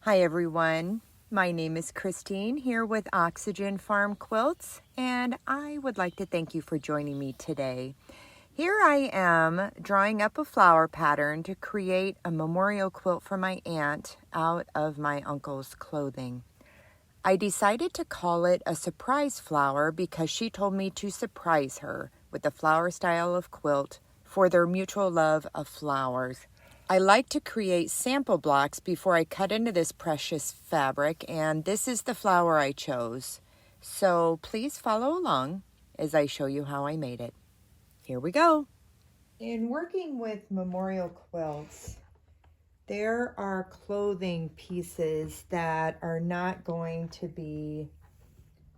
Hi everyone, my name is Christine here with OxygenFarm Quilts, and I would like to thank you for joining me today. Here I am drawing up a flower pattern to create a memorial quilt for my aunt out of my uncle's clothing. I decided to call it a surprise flower because she told me to surprise her with the flower style of quilt for their mutual love of flowers. I like to create sample blocks before I cut into this precious fabric, and this is the flower I chose. So please follow along as I show you how I made it. Here we go. In working with memorial quilts, there are clothing pieces that are not going to be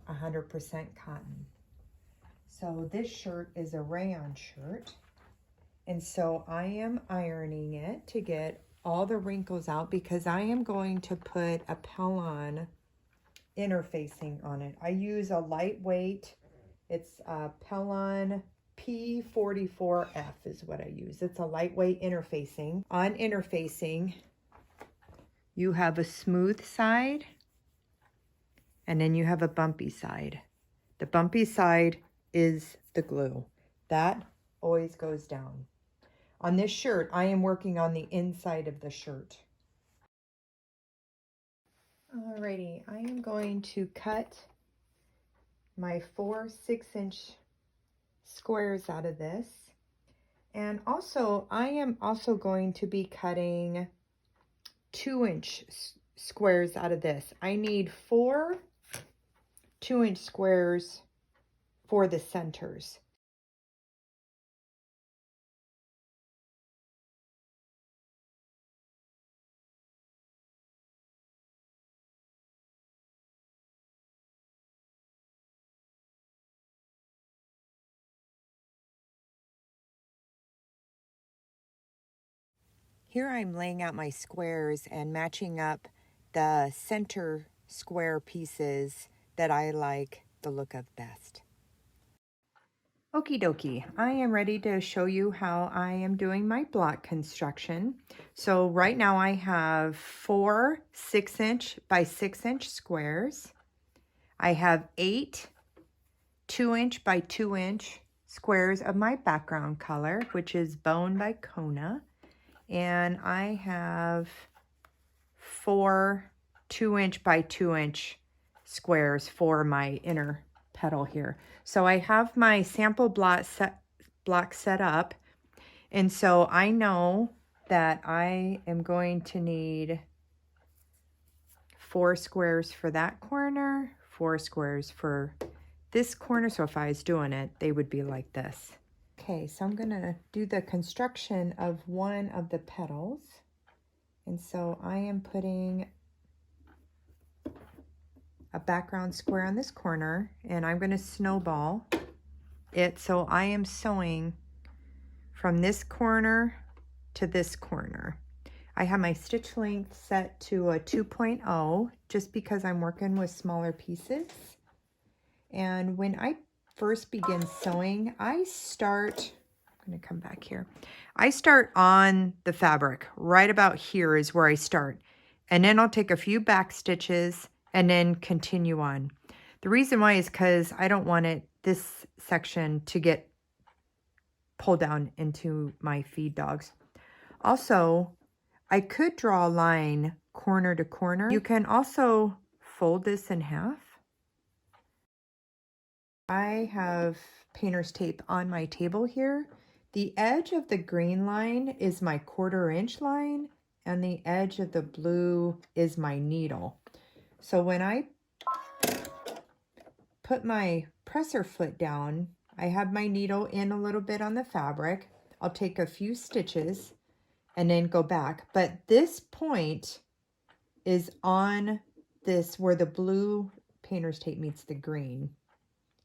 100% cotton. So this shirt is a rayon shirt. And so I am ironing it to get all the wrinkles out because I am going to put a Pellon interfacing on it. I use a lightweight, it's a Pellon P44F is what I use. It's a lightweight interfacing. On interfacing, you have a smooth side and then you have a bumpy side. The bumpy side is the glue. That always goes down. On this shirt, I am working on the inside of the shirt. Alrighty, I am going to cut my 4 6-inch squares out of this. And also, I am also going to be cutting 2-inch squares out of this. I need 4 2-inch squares for the centers. Here I'm laying out my squares and matching up the center square pieces that I like the look of best. Okie dokie, I am ready to show you how I am doing my block construction. So right now I have 4 6-inch by 6-inch squares. I have 8 2-inch by 2-inch squares of my background color, which is Bone by Kona. And I have 4 2-inch by 2-inch squares for my inner petal here. So I have my sample block set up, and so I know that I am going to need 4 squares for that corner, 4 squares for this corner. So if I was doing it, they would be like this. Okay, so I'm gonna do the construction of one of the petals. And so I am putting a background square on this corner, and I'm going to snowball it. So I am sewing from this corner to this corner. I have my stitch length set to a 2.0 just because I'm working with smaller pieces. And when I first begin sewing, I'm going to come back here. I start on the fabric. Right about here is where I start. And then I'll take a few back stitches and then continue on. The reason why is because I don't want this section to get pulled down into my feed dogs. Also, I could draw a line corner to corner. You can also fold this in half. I have painter's tape on my table here. The edge of the green line is my 1/4 inch line, and the edge of the blue is my needle. So when I put my presser foot down, I have my needle in a little bit on the fabric. I'll take a few stitches and then go back. But this point is on this where the blue painter's tape meets the green.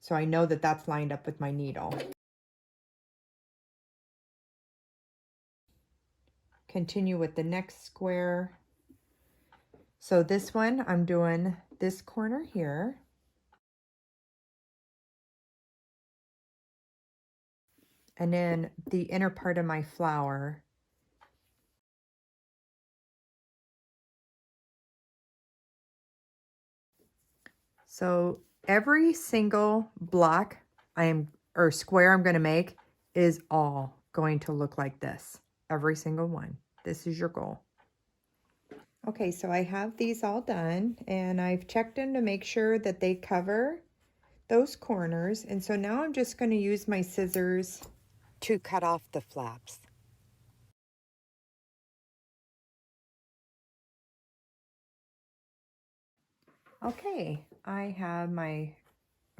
So I know that that's lined up with my needle. Continue with the next square. So this one, I'm doing this corner here. And then the inner part of my flower. So every single block or square I'm going to make is all going to look like this. Every single one. This is your goal. Okay, so I have these all done and I've checked them to make sure that they cover those corners. And so now I'm just going to use my scissors to cut off the flaps. Okay, I have my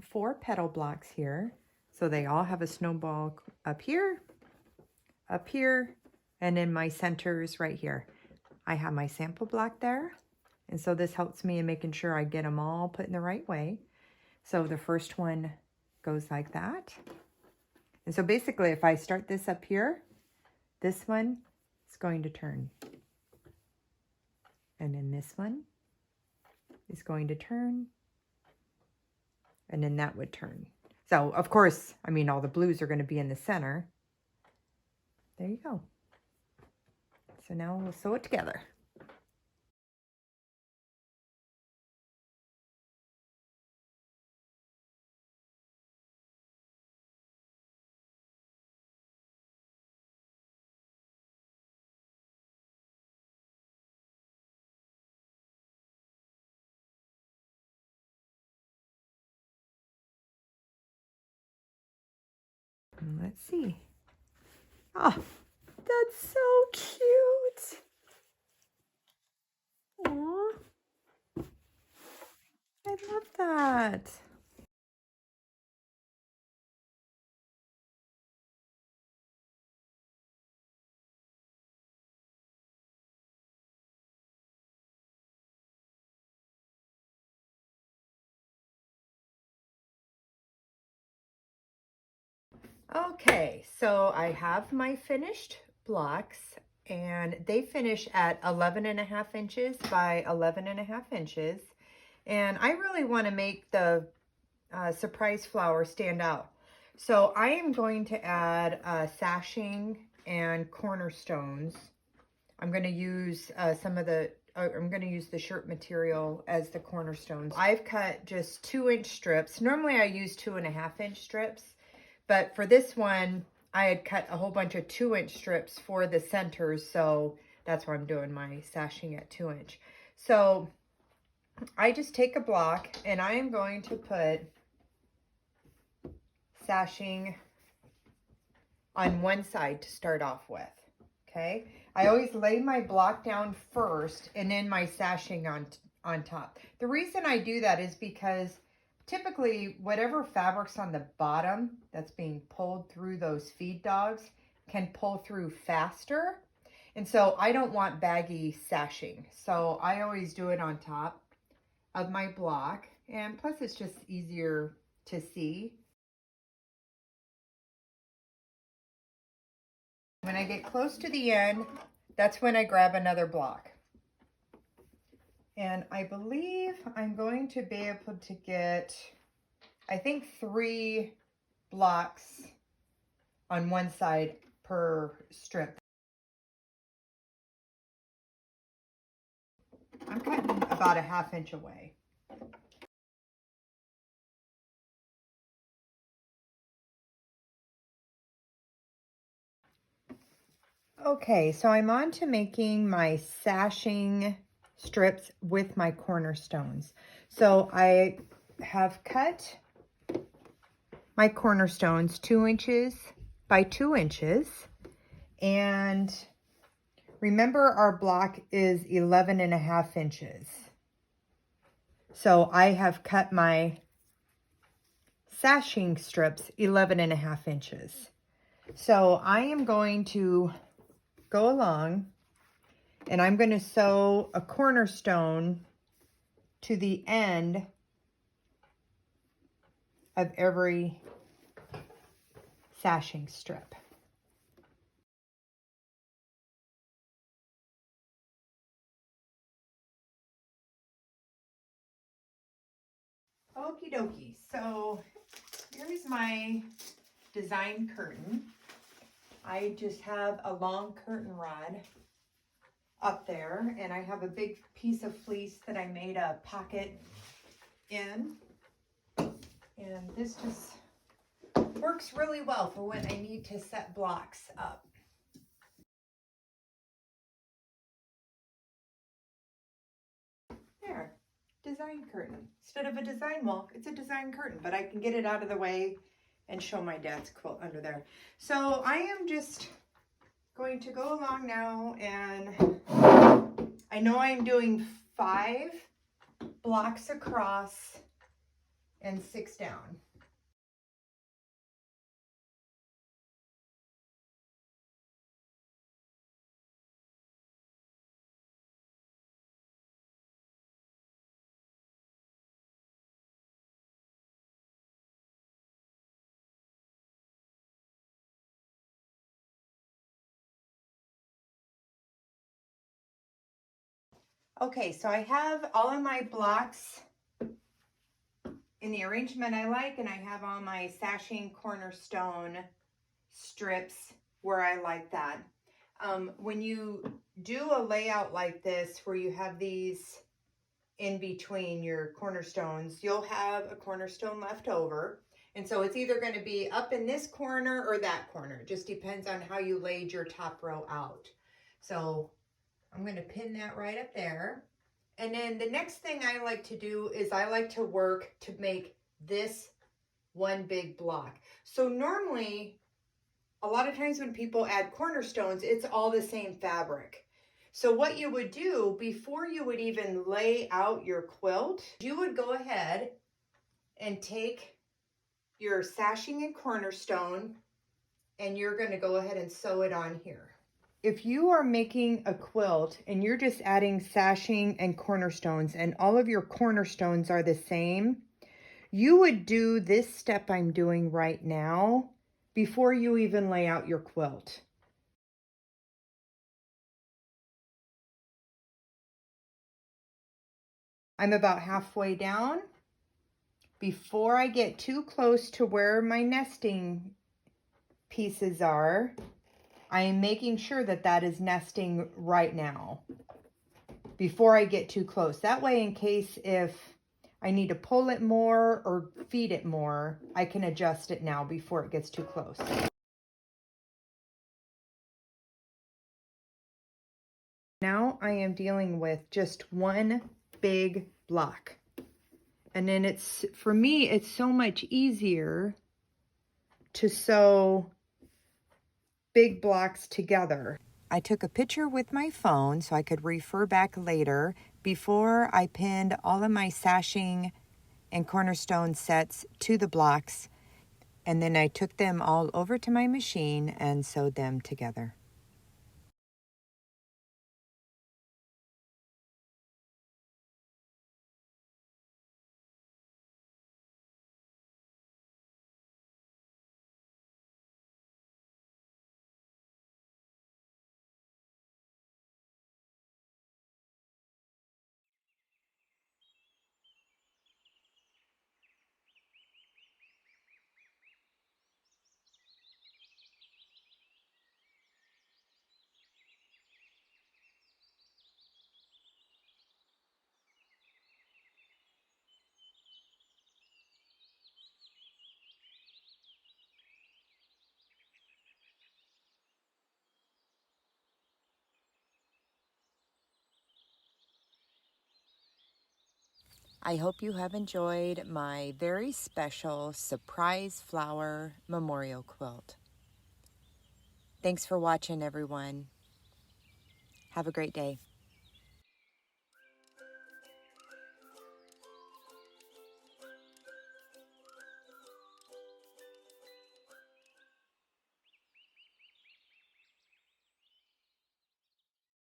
4 petal blocks here. So they all have a snowball up here, and then my centers right here. I have my sample block there. And so this helps me in making sure I get them all put in the right way. So the first one goes like that. And so basically if I start this up here, this one is going to turn. And then this one is going to turn. And then that would turn. So of course, I mean, all the blues are going to be in the center. There you go. So now we'll sew it together. And let's see. Oh, that's so cute. Aw, I love that. Okay, so I have my finished blocks and they finish at 11.5 inches by 11.5 inches. And I really want to make the surprise flower stand out. So I am going to add sashing and cornerstones. I'm going to use I'm going to use the shirt material as the cornerstones. I've cut just 2-inch strips. Normally I use 2.5-inch strips, but for this one, I had cut a whole bunch of 2-inch strips for the centers, so that's why I'm doing my sashing at 2-inch. So I just take a block and I am going to put sashing on one side to start off with, okay? I always lay my block down first and then my sashing on top. The reason I do that is because typically whatever fabric's on the bottom that's being pulled through those feed dogs can pull through faster. And so I don't want baggy sashing. So I always do it on top of my block. And plus it's just easier to see. When I get close to the end, that's when I grab another block. And I believe I'm going to be able to get, I think 3 blocks on one side per strip. I'm cutting about a 1/2 inch away. Okay, so I'm on to making my sashing strips with my cornerstones. So I have cut my cornerstones 2 inches by 2 inches. And remember our block is 11.5 inches. So I have cut my sashing strips 11.5 inches. So I am going to go along and I'm going to sew a cornerstone to the end of every sashing strip. Okie dokie, so here's my design curtain. I just have a long curtain rod up there and I have a big piece of fleece that I made a pocket in. And this just works really well for when I need to set blocks up. There, design curtain. Instead of a design wall, it's a design curtain, but I can get it out of the way and show my dad's quilt under there. So I am just going to go along now, and I know I'm doing 5 blocks across and 6 down. Okay, so I have all of my blocks in the arrangement I like, and I have all my Sashing cornerstone strips where I like that. When you do a layout like this where you have these in between your cornerstones, you'll have a cornerstone left over. And so it's either going to be up in this corner or that corner. It just depends on how you laid your top row out. So I'm going to pin that right up there. And then the next thing I like to do is I like to work to make this one big block. So normally, a lot of times when people add cornerstones, it's all the same fabric. So what you would do before you would even lay out your quilt, you would go ahead and take your sashing and cornerstone, and you're going to go ahead and sew it on here. If you are making a quilt and you're just adding sashing and cornerstones and all of your cornerstones are the same, you would do this step I'm doing right now before you even lay out your quilt. I'm about halfway down. Before I get too close to where my nesting pieces are, I am making sure that that is nesting right now before I get too close. That way, in case if I need to pull it more or feed it more, I can adjust it now before it gets too close. Now I am dealing with just one big block. And then it's, for me, it's so much easier to sew big blocks together. I took a picture with my phone so I could refer back later before I pinned all of my sashing and cornerstone sets to the blocks, and then I took them all over to my machine and sewed them together. I hope you have enjoyed my very special Surprise Flower Memorial Quilt. Thanks for watching, everyone. Have a great day.